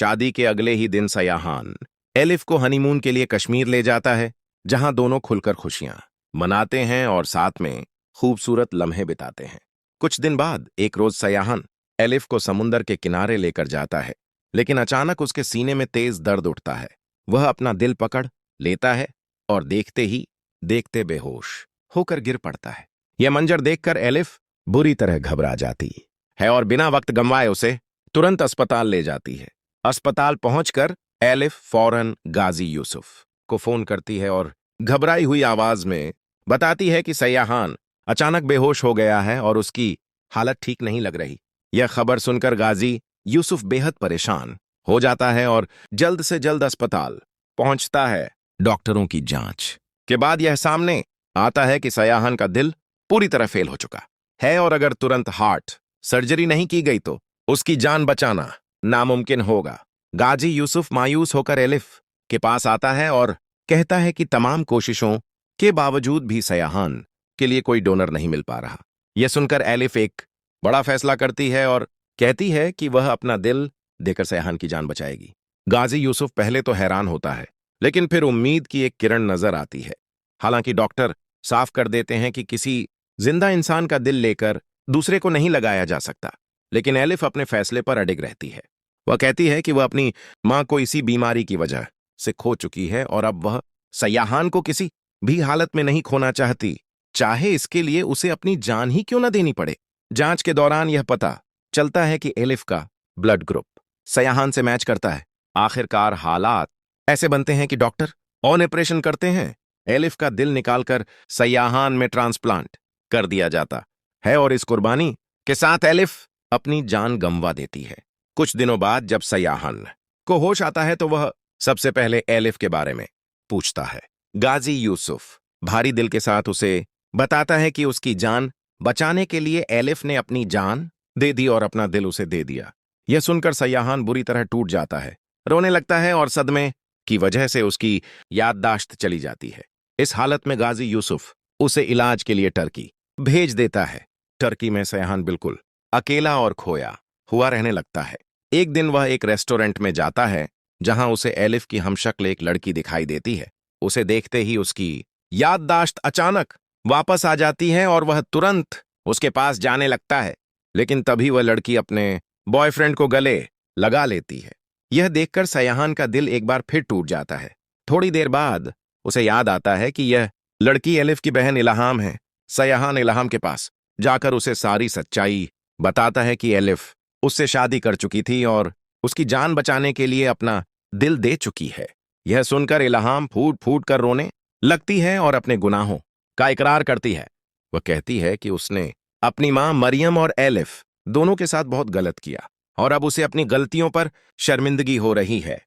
शादी के अगले ही दिन सयाहान एलिफ को हनीमून के लिए कश्मीर ले जाता है, जहां दोनों खुलकर खुशियां मनाते हैं और साथ में खूबसूरत लम्हे बिताते हैं। कुछ दिन बाद एक रोज सयाहान एलिफ को समुंदर के किनारे लेकर जाता है, लेकिन अचानक उसके सीने में तेज दर्द उठता है। वह अपना दिल पकड़ लेता है और देखते ही देखते बेहोश होकर गिर पड़ता है। यह मंजर देखकर एलिफ बुरी तरह घबरा जाती है और बिना वक्त गंवाए उसे तुरंत अस्पताल ले जाती है। अस्पताल पहुंचकर एलिफ फौरन गाजी यूसुफ को फोन करती है और घबराई हुई आवाज में बताती है कि सयाहान अचानक बेहोश हो गया है और उसकी हालत ठीक नहीं लग रही। यह खबर सुनकर गाजी यूसुफ बेहद परेशान हो जाता है और जल्द से जल्द अस्पताल पहुंचता है। डॉक्टरों की जांच के बाद यह सामने आता है कि सयाहान का दिल पूरी तरह फेल हो चुका है और अगर तुरंत हार्ट सर्जरी नहीं की गई तो उसकी जान बचाना नामुमकिन होगा। गाजी यूसुफ मायूस होकर एलिफ के पास आता है और कहता है कि तमाम कोशिशों के बावजूद भी सयाहान के लिए कोई डोनर नहीं मिल पा रहा। यह सुनकर एलिफ एक बड़ा फैसला करती है और कहती है कि वह अपना दिल देकर सयाहान की जान बचाएगी। गाजी यूसुफ पहले तो हैरान होता है, लेकिन फिर उम्मीद की एक किरण नजर आती है। हालांकि डॉक्टर साफ कर देते हैं कि किसी जिंदा इंसान का दिल लेकर दूसरे को नहीं लगाया जा सकता, लेकिन एलिफ अपने फैसले पर अडिग रहती है। वह कहती है कि वह अपनी मां को इसी बीमारी की वजह से खो चुकी है और अब वह सयाहान को किसी भी हालत में नहीं खोना चाहती, चाहे इसके लिए उसे अपनी जान ही क्यों न देनी पड़े। जांच के दौरान यह पता चलता है कि एलिफ का ब्लड ग्रुप सयाहान से मैच करता है। आखिरकार हालात ऐसे बनते हैं कि डॉक्टर ऑपरेशन करते हैं। एलिफ का दिल निकालकर सयाहान में ट्रांसप्लांट कर दिया जाता है और इस कुर्बानी के साथ एलिफ अपनी जान गंवा देती है। कुछ दिनों बाद जब सयाहान को होश आता है तो वह सबसे पहले एलिफ के बारे में पूछता है। गाजी यूसुफ भारी दिल के साथ उसे बताता है कि उसकी जान बचाने के लिए एलिफ ने अपनी जान दे दी और अपना दिल उसे दे दिया। यह सुनकर सयाहान बुरी तरह टूट जाता है, रोने लगता है और सदमे की वजह से उसकी याददाश्त चली जाती है। इस हालत में गाजी यूसुफ उसे इलाज के लिए टर्की भेज देता है। टर्की में सयाहान बिल्कुल अकेला और खोया हुआ रहने लगता है। एक दिन वह एक रेस्टोरेंट में जाता है जहां उसे एलिफ की हमशक्ल एक लड़की दिखाई देती है। उसे देखते ही उसकी याददाश्त अचानक वापस आ जाती है और वह तुरंत उसके पास जाने लगता है, लेकिन तभी वह लड़की अपने बॉयफ्रेंड को गले लगा लेती है। यह देखकर सयाहान का दिल एक बार फिर टूट जाता है। थोड़ी देर बाद उसे याद आता है कि यह लड़की एलिफ की बहन इल्हाम है। सयाहान इल्हाम के पास जाकर उसे सारी सच्चाई बताता है कि एलिफ उससे शादी कर चुकी थी और उसकी जान बचाने के लिए अपना दिल दे चुकी है। यह सुनकर इल्हाम फूट फूट कर रोने लगती है और अपने गुनाहों का इकरार करती है। वह कहती है कि उसने अपनी मां मरियम और एलिफ दोनों के साथ बहुत गलत किया और अब उसे अपनी गलतियों पर शर्मिंदगी हो रही है।